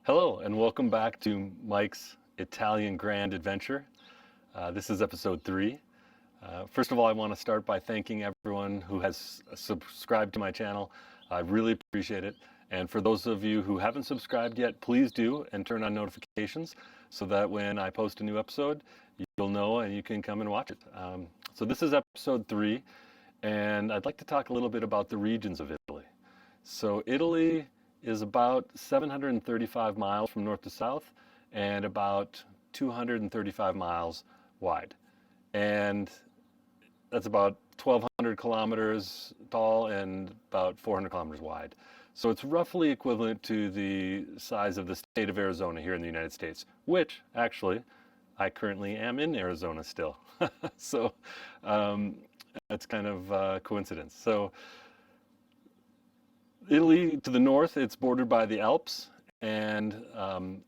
Hello, and welcome back to Mike's Italian Grand Adventure. This is episode 3. First of all, I want to start by thanking everyone who has subscribed to my channel. I really appreciate it. And for those of you who haven't subscribed yet, please do and turn on notifications so that when I post a new episode, you'll know and you can come and watch it. So this is episode 3, and I'd like to talk a little bit about the regions of Italy. So Italy is about 735 miles from north to south and about 235 miles wide. And that's about 1,200 kilometers tall and about 400 kilometers wide. So it's roughly equivalent to the size of the state of Arizona here in the United States, which actually I currently am in Arizona still. So that's kind of a coincidence. So Italy to the north, it's bordered by the Alps and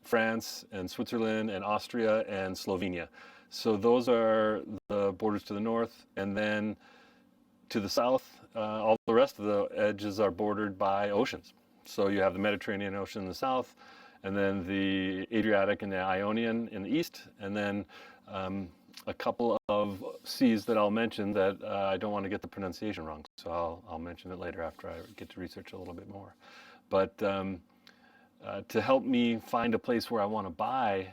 France and Switzerland and Austria and Slovenia. So those are the borders to the north, and then to the south, all the rest of the edges are bordered by oceans. So you have the Mediterranean Ocean in the south, and then the Adriatic and the Ionian in the east, and then a couple of seas that I'll mention that I don't want to get the pronunciation wrong, so I'll mention it later after I get to research a little bit more. But to help me find a place where I want to buy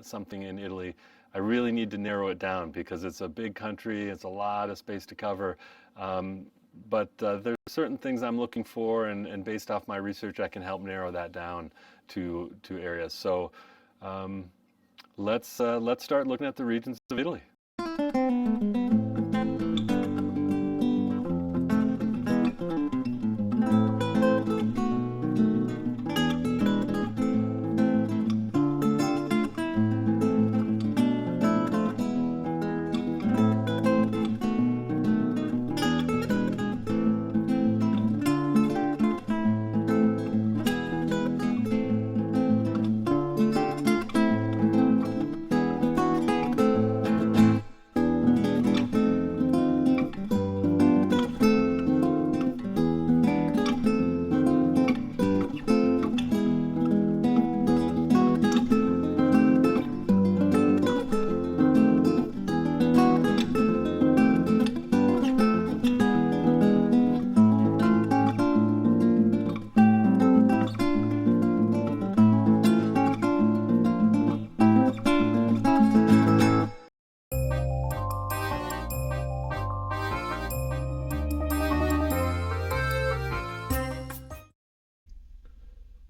something in Italy, I really need to narrow it down because it's a big country, it's a lot of space to cover. But there's certain things I'm looking for, and based off my research, I can help narrow that down to areas. So let's start looking at the regions of Italy.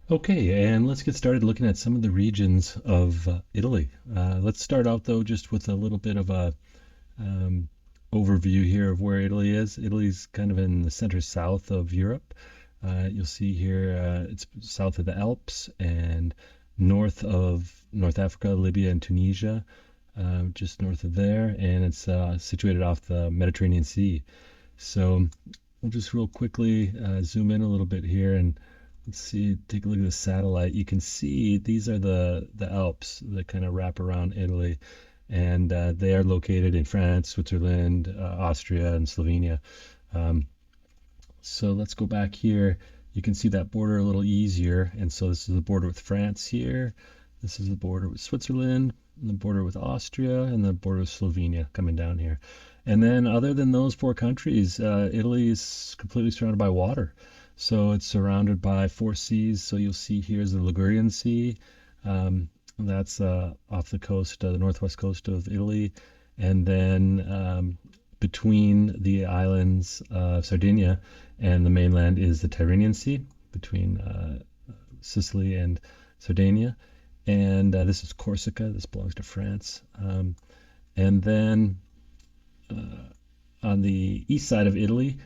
Okay, and let's get started looking at some of the regions of Italy. Let's start out though just with a little bit of a overview here of where Italy is. Italy's kind of in the center south of Europe. You'll see here it's south of the Alps and north of North Africa, Libya, and Tunisia, just north of there, and it's situated off the Mediterranean Sea. So we'll just real quickly zoom in a little bit here and let's see, take a look at the satellite. You can see these are the Alps that kind of wrap around Italy, and they are located in France, Switzerland, Austria, and Slovenia. So let's go back here. You can see that border a little easier, and so this is the border with France here. This is the border with Switzerland, and the border with Austria, and the border with Slovenia coming down here. And then other than those 4 countries, Italy is completely surrounded by water. So it's surrounded by 4 seas. So you'll see here's the Ligurian Sea. That's off the coast, the northwest coast of Italy. And then between the islands of Sardinia and the mainland is the Tyrrhenian Sea, between Sicily and Sardinia. And this is Corsica. This belongs to France. And then on the east side of Italy,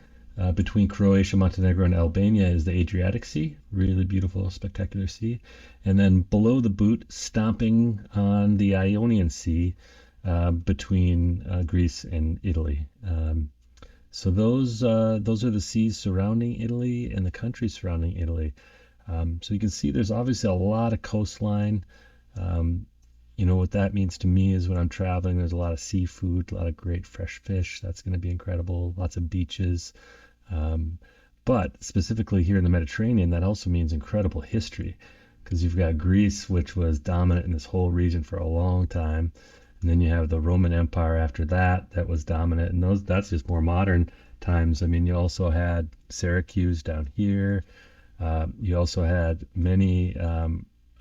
between Croatia, Montenegro, and Albania is the Adriatic Sea, really beautiful, spectacular sea. And then below the boot, stomping on the Ionian Sea between Greece and Italy. So those are the seas surrounding Italy and the countries surrounding Italy. So you can see there's obviously a lot of coastline. You know what that means to me is when I'm traveling, there's a lot of seafood, a lot of great fresh fish. That's going to be incredible. Lots of beaches. But specifically here in the Mediterranean, that also means incredible history. because you've got Greece, which was dominant in this whole region for a long time, and then you have the Roman Empire after that that was dominant, and that's just more modern times. I mean, you also had Syracuse down here. You also had many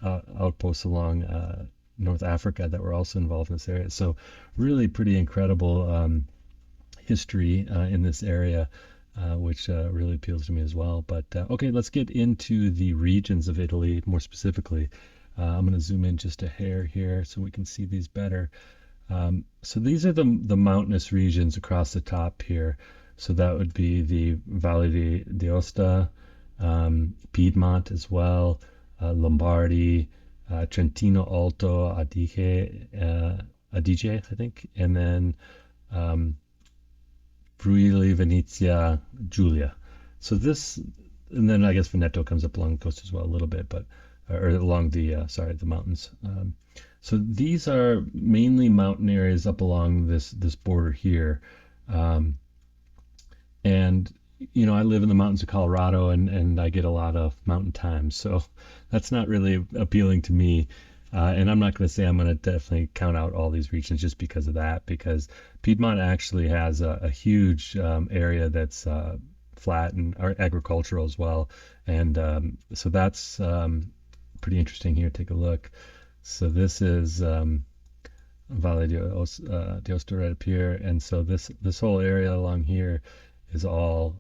outposts along North Africa that were also involved in this area. So really pretty incredible history in this area, which really appeals to me as well. But okay, let's get into the regions of Italy more specifically. I'm going to zoom in just a hair here so we can see these better. So these are the mountainous regions across the top here. So that would be the Valle d'Aosta, Piedmont as well, Lombardy, Trentino-Alto Adige, I think, and then um, Friuli-Venezia Giulia. So this, and then I guess Veneto comes up along the coast as well a little bit, but or along the the mountains. So these are mainly mountain areas up along this border here, um, and I live in the mountains of Colorado, and I get a lot of mountain time, so that's not really appealing to me. And I'm not going to say I'm going to definitely count out all these regions just because of that, because Piedmont actually has a huge area that's flat and agricultural as well. And so that's pretty interesting here. Take a look. So this is Valle d'Aosta right up here. And so this whole area along here is all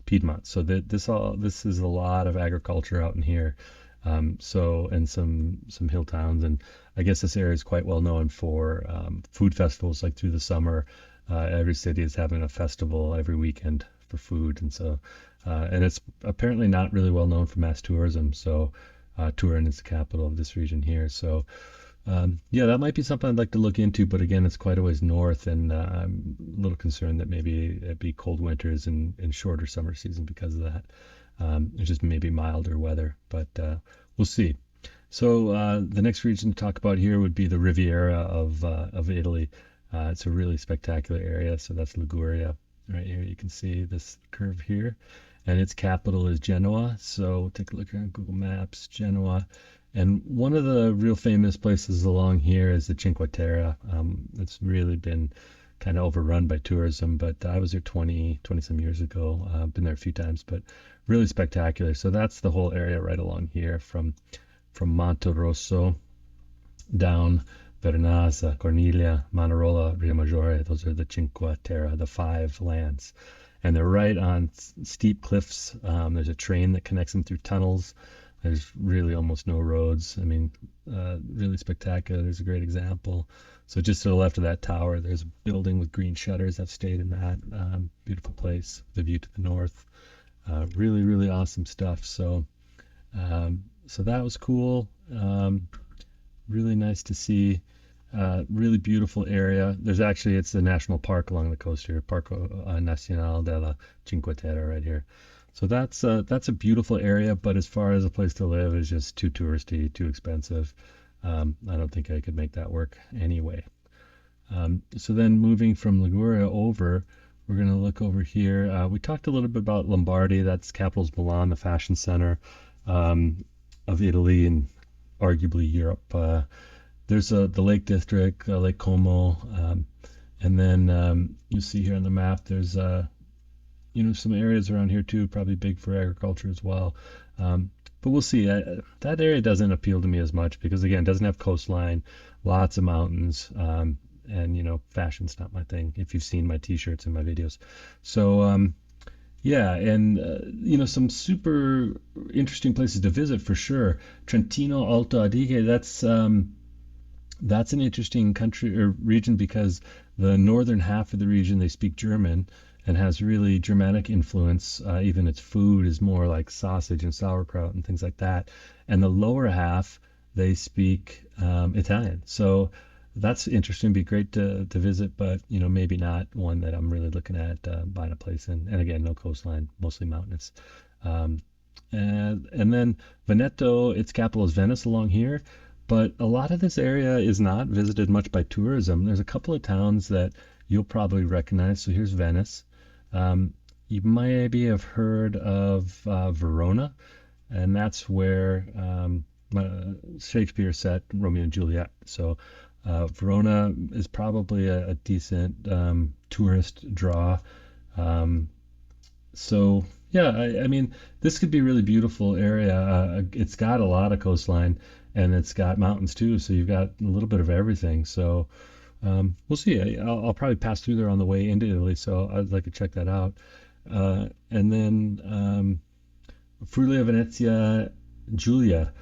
Piedmont. So this is a lot of agriculture out in here. So and some hill towns, and I guess this area is quite well known for food festivals. Like through the summer, every city is having a festival every weekend for food, and so and it's apparently not really well known for mass tourism. So Turin is the capital of this region here. So yeah, that might be something I'd like to look into, but again, it's quite a ways north, and I'm a little concerned that maybe it'd be cold winters and shorter summer season because of that. It's just maybe milder weather, but we'll see. So the next region to talk about here would be the Riviera of Italy. It's a really spectacular area. So that's Liguria. Right here, you can see this curve here, and its capital is Genoa. So take a look here on Google Maps, Genoa. And one of the real famous places along here is the Cinque Terre. It's really been kind of overrun by tourism, but I was there 20 some years ago. Been there a few times, but really spectacular. So that's the whole area right along here from Monte Rosso down Vernazza, Corniglia, Manarola, Riomaggiore. Those are the Cinque Terre, the five lands. And they're right on steep cliffs. There's a train that connects them through tunnels. There's really almost no roads. I mean, really spectacular. There's a great example. So just to the left of that tower, there's a building with green shutters. I've stayed in that beautiful place, the view to the north. Really, really awesome stuff. So, so that was cool. Really nice to see. Really beautiful area. It's a national park along the coast here, Parco Nazionale della Cinque Terre right here. So that's a beautiful area, but as far as a place to live, it's just too touristy, too expensive. I don't think I could make that work anyway. So then moving from Liguria over, we're going to look over here. We talked a little bit about Lombardy. That's capital's Milan, the fashion center of Italy and arguably Europe. There's the Lake District, Lake Como, and then you see here on the map there's some areas around here too, probably big for agriculture as well. But we'll see. That area doesn't appeal to me as much because again, it doesn't have coastline, lots of mountains, and fashion's not my thing. If you've seen my T-shirts and my videos, so yeah, and some super interesting places to visit for sure. Trentino-Alto Adige. That's an interesting country or region because the northern half of the region they speak German and has really Germanic influence. Even its food is more like sausage and sauerkraut and things like that. And the lower half they speak Italian. So that's interesting. Be great to visit, but maybe not one that I'm really looking at buying a place in. And again, no coastline, mostly mountainous. And then Veneto, its capital is Venice along here. But a lot of this area is not visited much by tourism. There's a couple of towns that you'll probably recognize. So here's Venice. You maybe have heard of Verona. and that's where Shakespeare set Romeo and Juliet. So Verona is probably a decent tourist draw. Um, so yeah, I mean, this could be a really beautiful area. It's got a lot of coastline and it's got mountains too, so you've got a little bit of everything. So we'll see. I'll probably pass through there on the way into Italy, so I'd like to check that out. And then Friuli-Venezia Giulia.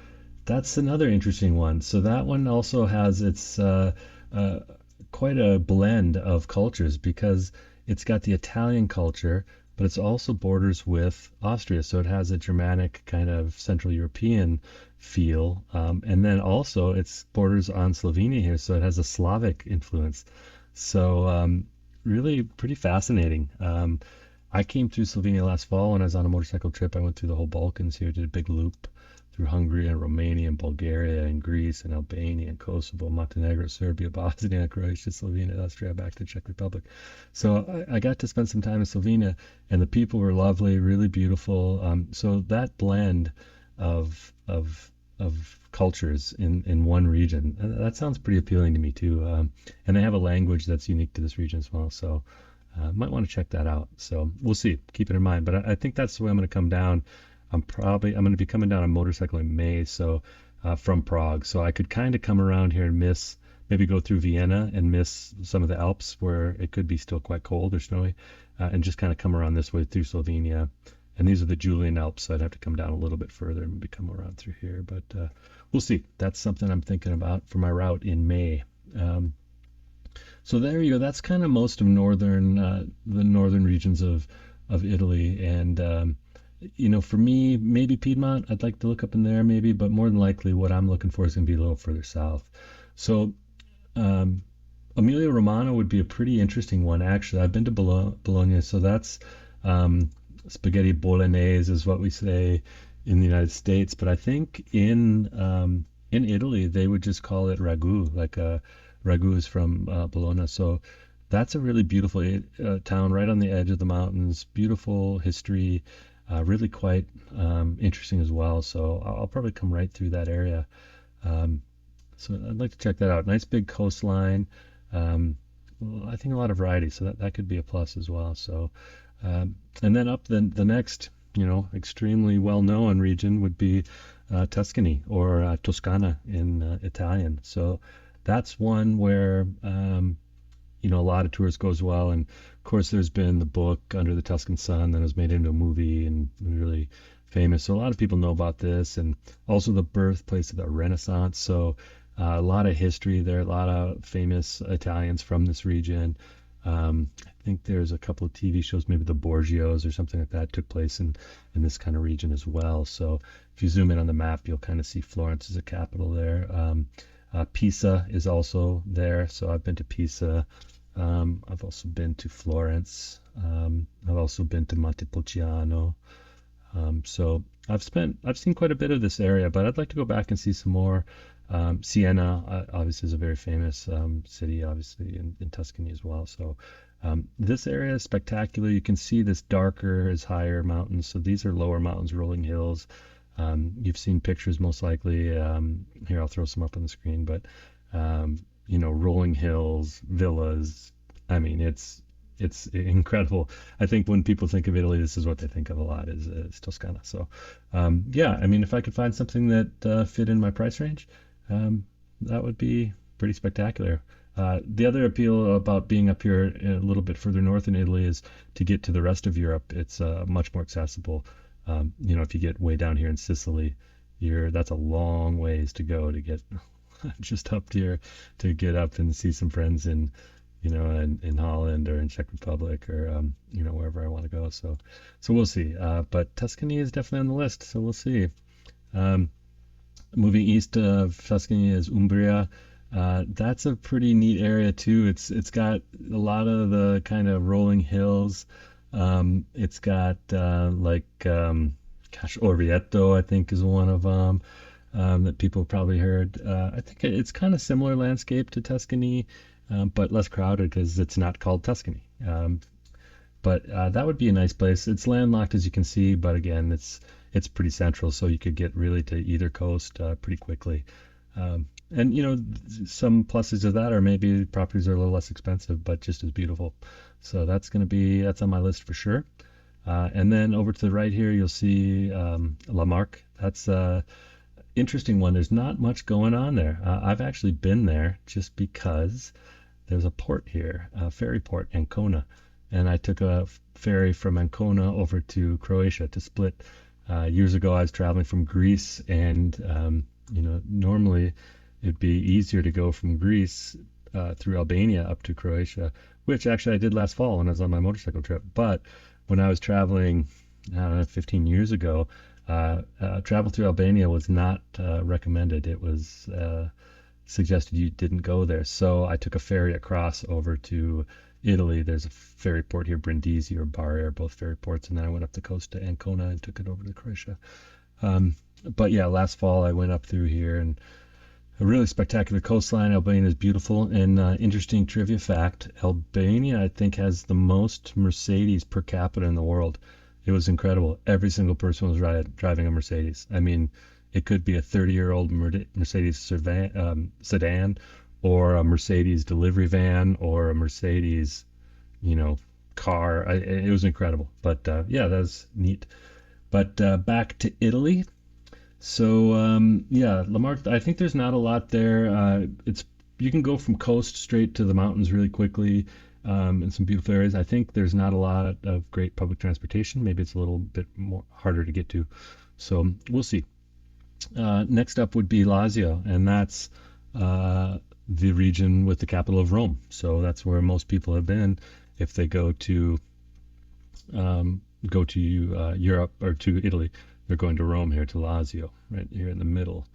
That's another interesting one. So that one also has its uh, quite a blend of cultures because it's got the Italian culture, but it's also borders with Austria. So it has a Germanic kind of Central European feel. And then also it's borders on Slovenia here, so it has a Slavic influence. So really pretty fascinating. I came through Slovenia last fall when I was on a motorcycle trip. I went through the whole Balkans here, did a big loop through Hungary and Romania and Bulgaria and Greece and Albania and Kosovo, Montenegro, Serbia, Bosnia, Croatia, Slovenia, Austria, back to Czech Republic. So I got to spend some time in Slovenia, and the people were lovely, really beautiful. So that blend of cultures in one region, that sounds pretty appealing to me too. And they have a language that's unique to this region as well. So might want to check that out. So we'll see. Keep it in mind. But I think that's the way I'm going to come down. I'm going to be coming down on motorcycle in May, so from Prague. So I could kind of come around here and miss, maybe go through Vienna and miss some of the Alps where it could be still quite cold or snowy, and just kind of come around this way through Slovenia. And these are the Julian Alps, so I'd have to come down a little bit further and maybe come around through here. But we'll see. That's something I'm thinking about for my route in May. So there you go. That's kind of most of the northern regions of Italy, and for me, maybe Piedmont. I'd like to look up in there, maybe, but more than likely, what I'm looking for is going to be a little further south. So um, Emilia-Romagna would be a pretty interesting one, actually. I've been to Bologna, so that's um, spaghetti bolognese is what we say in the United States, but I think in Italy they would just call it ragu, like ragu is from Bologna. So that's a really beautiful town right on the edge of the mountains, beautiful history, really quite interesting as well. So I'll probably come right through that area. Um, so I'd like to check that out. Nice big coastline. Well, I think a lot of variety, so that could be a plus as well. So, and then up the next, extremely well-known region would be Tuscany or Toscana in Italian. So that's one where a lot of tourists go as well. And of course, there's been the book Under the Tuscan Sun that was made into a movie and really famous. So a lot of people know about this, and also the birthplace of the Renaissance. So a lot of history there, a lot of famous Italians from this region. I think there's a couple of TV shows, maybe the Borgios or something like that, took place in this kind of region as well. So if you zoom in on the map, you'll kind of see Florence as a capital there. Pisa is also there, so I've been to Pisa. I've also been to Florence. I've also been to Montepulciano. So I've seen quite a bit of this area, but I'd like to go back and see some more. Siena obviously is a very famous city, obviously in Tuscany as well. So this area is spectacular. You can see this darker is higher mountains. So these are lower mountains, rolling hills. You've seen pictures most likely. Here, I'll throw some up on the screen, but rolling hills, villas. I mean, it's incredible. I think when people think of Italy, this is what they think of a lot is Toscana. So yeah, I mean, if I could find something that fit in my price range, that would be pretty spectacular. The other appeal about being up here a little bit further north in Italy is to get to the rest of Europe. It's much more accessible. If you get way down here in Sicily, that's a long ways to go to get just up here to get up and see some friends in Holland or in Czech Republic or wherever I want to go. So we'll see. But Tuscany is definitely on the list. So we'll see. Moving east of Tuscany is Umbria. That's a pretty neat area too. It's got a lot of the kind of rolling hills. It's got Orvieto, I think, is one of them that people have probably heard. I think it's kind of similar landscape to Tuscany, but less crowded because it's not called Tuscany. But that would be a nice place. It's landlocked, as you can see, but again, it's pretty central, so you could get really to either coast pretty quickly. And some pluses of that are maybe properties are a little less expensive, but just as beautiful. So that's on my list for sure. And then over to the right here, you'll see La Marque. That's a interesting one. There's not much going on there. I've actually been there just because there's a port here, a ferry port, Ancona, and I took a ferry from Ancona over to Croatia to split. Years ago, I was traveling from Greece, and normally it'd be easier to go from Greece through Albania up to Croatia, which actually I did last fall when I was on my motorcycle trip. But when I was traveling, I don't know, 15 years ago, travel through Albania was not recommended. It was suggested you didn't go there. So I took a ferry across over to Italy. There's a ferry port here, Brindisi or Bari, both ferry ports, and then I went up the coast to Ancona and took it over to Croatia. But yeah, last fall I went up through here, and a really spectacular coastline. Albania is beautiful. And interesting trivia fact, Albania, I think, has the most Mercedes per capita in the world. It was incredible. Every single person was driving a Mercedes. I mean, it could be a 30-year-old Mercedes sedan, or a Mercedes delivery van, or a Mercedes, car. It was incredible. But yeah, that was neat. But back to Italy. So yeah, La Marque, I think there's not a lot there. It's You can go from coast straight to the mountains really quickly, in some beautiful areas. I think there's not a lot of great public transportation. Maybe it's a little bit more harder to get to. So we'll see. Next up would be Lazio, and that's the region with the capital of Rome. So that's where most people have been if they go to Europe or to Italy. They're going to Rome here, to Lazio, right here in the middle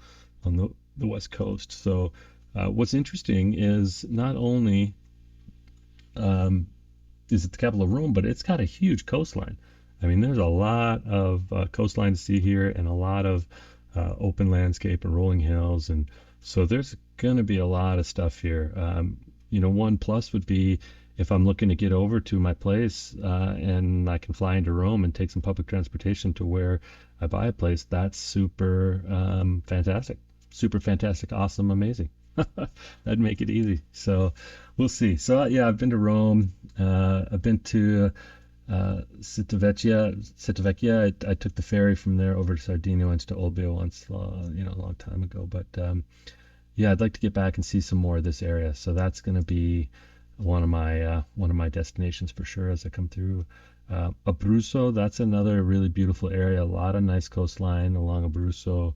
on the west coast. So what's interesting is not only is it the capital of Rome, but it's got a huge coastline. I mean, there's a lot of coastline to see here, and a lot of open landscape and rolling hills, and so there's going to be a lot of stuff here. One plus would be if I'm looking to get over to my place and I can fly into Rome and take some public transportation to where I buy a place, that's super fantastic. Super fantastic, awesome, amazing. That'd make it easy. So we'll see. So yeah, I've been to Rome. I've been to Civitavecchia. I took the ferry from there over to Sardinia, once to Olbia once, a long time ago. But yeah, I'd like to get back and see some more of this area. So that's going to be one of my destinations for sure as I come through. Abruzzo, that's another really beautiful area. A lot of nice coastline along Abruzzo.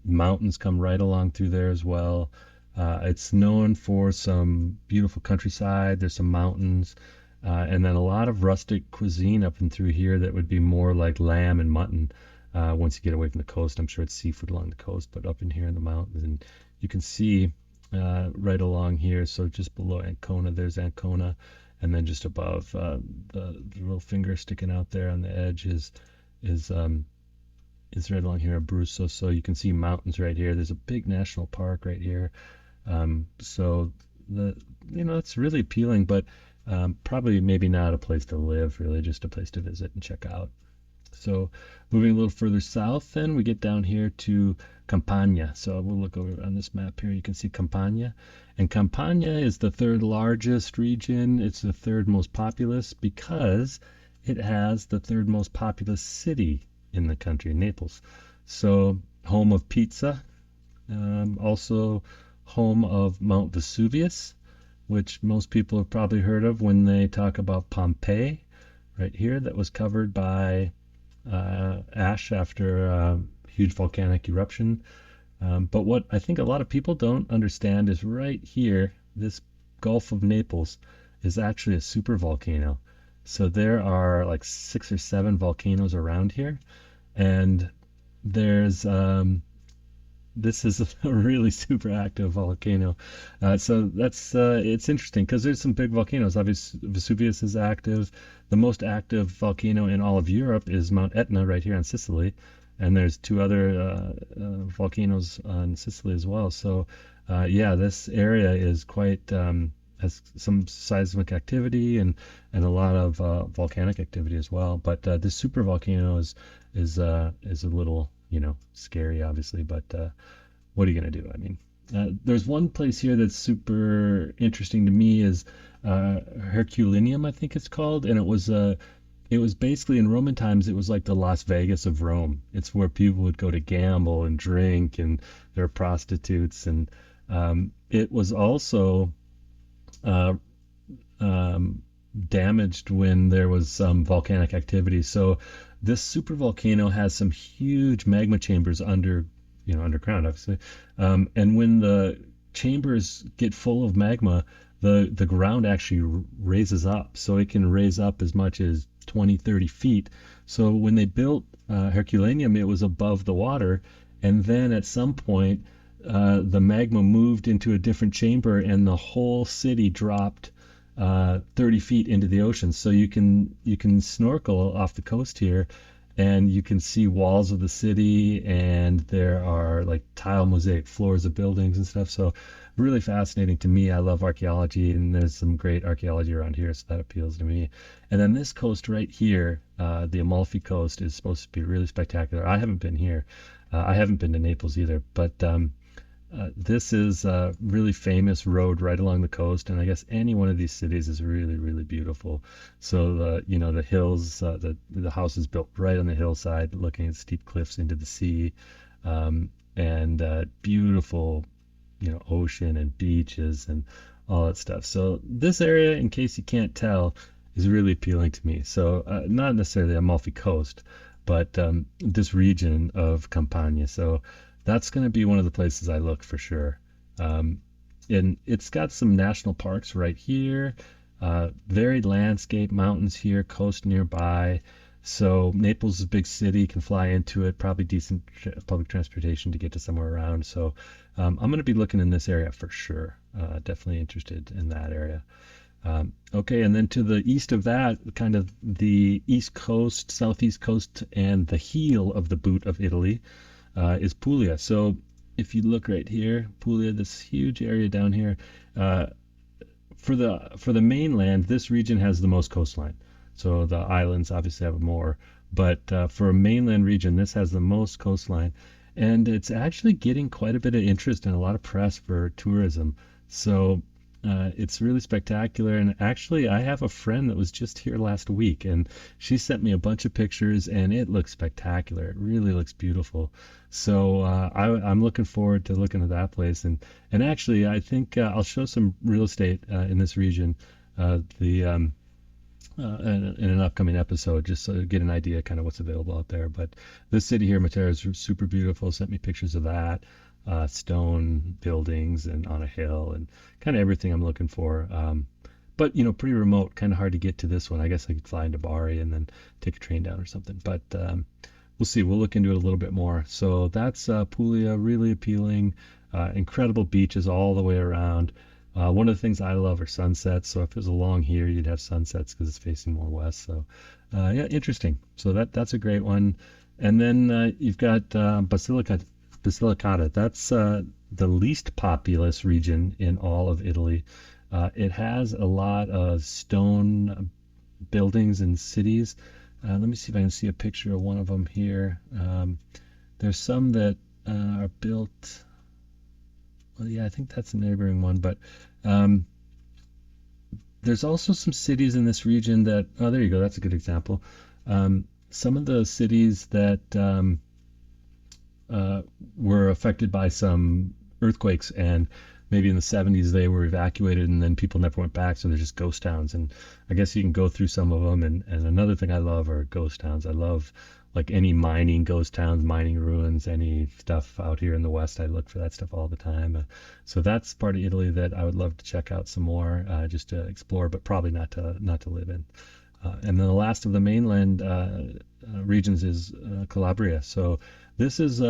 Mountains come right along through there as well. It's known for some beautiful countryside. There's some mountains, and then a lot of rustic cuisine up and through here that would be more like lamb and mutton. Once you get away from the coast, I'm sure it's seafood along the coast, but up in here in the mountains, and you can see right along here. So just below Ancona, there's Ancona, and then just above the little finger sticking out there on the edge is right along here, Abruzzo. So you can see mountains right here. There's a big national park right here. So it's really appealing, but probably maybe not a place to live, really, just a place to visit and check out. So moving a little further south, then we get down here to Campania. So we'll look over on this map here. You can see Campania, and Campania is the third largest region. It's the third most populous because it has the third most populous city in the country, Naples. So home of pizza, also home of Mount Vesuvius, which most people have probably heard of when they talk about Pompeii, right here, that was covered by ash after a huge volcanic eruption. But what I think a lot of people don't understand is right here, this Gulf of Naples is actually a super volcano. So there are like 6 or 7 volcanoes around here, and there's this is a really super active volcano. So that's it's interesting because there's some big volcanoes. Obviously, Vesuvius is active. The most active volcano in all of Europe is Mount Etna right here in Sicily, and there's 2 other volcanoes on Sicily as well. So yeah, this area is quite has some seismic activity and a lot of volcanic activity as well. But this super volcano is a little, scary, obviously. But what are you gonna do? I mean, there's one place here that's super interesting to me is Herculaneum, I think it's called, and it was basically in Roman times, it was like the Las Vegas of Rome. It's where people would go to gamble and drink, and there are prostitutes. And it was also uh, um, damaged when there was some volcanic activity. So this super volcano has some huge magma chambers underground, obviously. And when the chambers get full of magma, the ground actually raises up. So it can raise up as much as 20, 30 feet. So when they built Herculaneum, it was above the water. And then at some point, the magma moved into a different chamber and the whole city dropped 30 feet into the ocean. So you can snorkel off the coast here, and you can see walls of the city, and there are like tile mosaic floors of buildings and stuff. So really fascinating to me. I love archaeology, and there's some great archaeology around here, so that appeals to me. And then this coast right here, the Amalfi Coast, is supposed to be really spectacular. I haven't been here. I haven't been to Naples either, but this is a really famous road right along the coast, and I guess any one of these cities is really, really beautiful. So the hills, the house is built right on the hillside, looking at steep cliffs into the sea, and beautiful, ocean and beaches and all that stuff. So this area, in case you can't tell, is really appealing to me. So not necessarily Amalfi Coast, but this region of Campania. So that's going to be one of the places I look for sure. Um, and it's got some national parks right here, varied landscape, mountains here, coast nearby. So Naples is a big city, can fly into it, probably decent public transportation to get to somewhere around. So I'm going to be looking in this area for sure. Definitely interested in that area. Okay, and then to the east of that, kind of the east coast, southeast coast, and the heel of the boot of Italy is Puglia. So if you look right here, Puglia, this huge area down here, uh, for the mainland, this region has the most coastline. So the islands obviously have more, but for a mainland region, this has the most coastline, and it's actually getting quite a bit of interest and a lot of press for tourism. So it's really spectacular. And actually, I have a friend that was just here last week, and she sent me a bunch of pictures, and it looks spectacular. It really looks beautiful. So I'm looking forward to looking at that place. And actually, I think I'll show some real estate in this region. The in an upcoming episode, just so to get an idea kind of what's available out there. But this city here, Matera, is super beautiful. Sent me pictures of that, stone buildings and on a hill and kind of everything I'm looking for. But pretty remote, kind of hard to get to this one. I guess I could fly into Bari and then take a train down or something. But we'll see. We'll look into it a little bit more. So that's Puglia, really appealing. Incredible beaches all the way around. One of the things I love are sunsets. So if it was along here, you'd have sunsets because it's facing more west. So yeah, interesting. So that's a great one. And then you've got Basilicata. That's the least populous region in all of Italy. It has a lot of stone buildings and cities. Let me see if I can see a picture of one of them here. There's some that are built. Well, yeah, I think that's a neighboring one, but um, there's also some cities in this region that, oh, there you go, that's a good example. Some of the cities that uh, were affected by some earthquakes, and maybe in the 70s they were evacuated, and then people never went back, so they're just ghost towns. And I guess you can go through some of them. And another thing I love are ghost towns. I love like any mining ghost towns, mining ruins, any stuff out here in the West. I look for that stuff all the time. So that's part of Italy that I would love to check out some more, just to explore, but probably not to live in. And then the last of the mainland regions is Calabria. So this is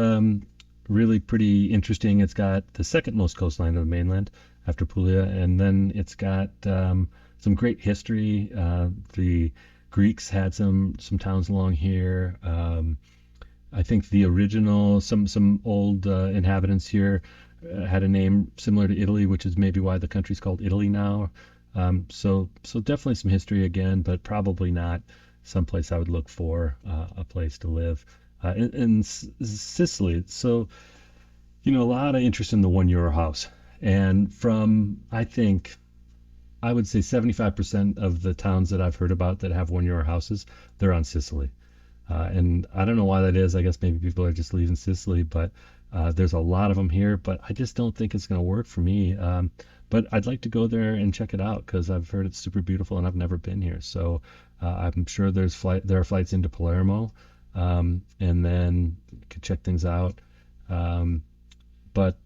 really pretty interesting. It's got the second most coastline of the mainland after Puglia, and then it's got some great history. The Greeks had some towns along here. I think the original, some old inhabitants here had a name similar to Italy, which is maybe why the country's called Italy now. So definitely some history again, but probably not someplace I would look for a place to live. In Sicily, so a lot of interest in the €1 house, and from I think I would say 75% of the towns that I've heard about that have €1 houses, they're on Sicily. And I don't know why that is. I guess maybe people are just leaving Sicily, but there's a lot of them here. But I just don't think it's going to work for me. But I'd like to go there and check it out because I've heard it's super beautiful and I've never been here. So I'm sure there are flights into Palermo, and then could check things out. Um, but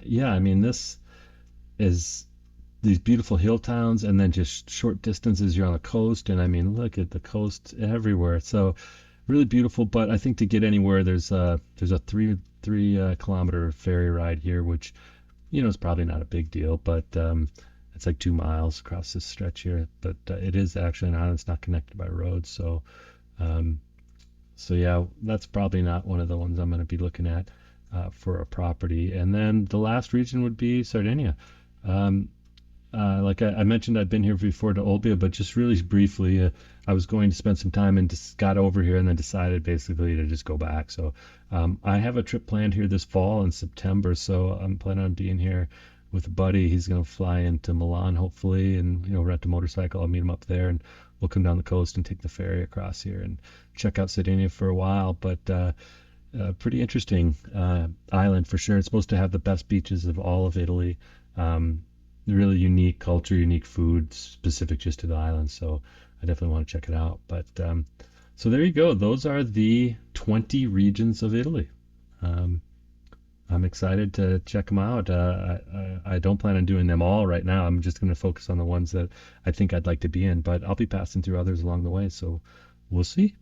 yeah, I mean, this is these beautiful hill towns, and then just short distances you're on the coast. And I mean, look at the coast everywhere. So really beautiful. But I think to get anywhere, there's a three kilometer ferry ride here, which is probably not a big deal, but it's like 2 miles across this stretch here. But it is actually an island; it's not connected by roads. Um, so yeah, that's probably not one of the ones I'm going to be looking at for a property. And then the last region would be Sardinia. Um, like I mentioned, I'd been here before to Olbia, but just really briefly, I was going to spend some time and just got over here and then decided basically to just go back. So I have a trip planned here this fall in September, so I'm planning on being here with a buddy. He's going to fly into Milan hopefully, and rent a motorcycle. I'll meet him up there, and we'll come down the coast and take the ferry across here and check out Sardinia for a while. But pretty interesting island for sure. It's supposed to have the best beaches of all of Italy. Um, Really unique culture, unique food, specific just to the island. So I definitely want to check it out. But so there you go. Those are the 20 regions of Italy. Um, I'm excited to check them out. I don't plan on doing them all right now. I'm just going to focus on the ones that I think I'd like to be in. But I'll be passing through others along the way. So we'll see.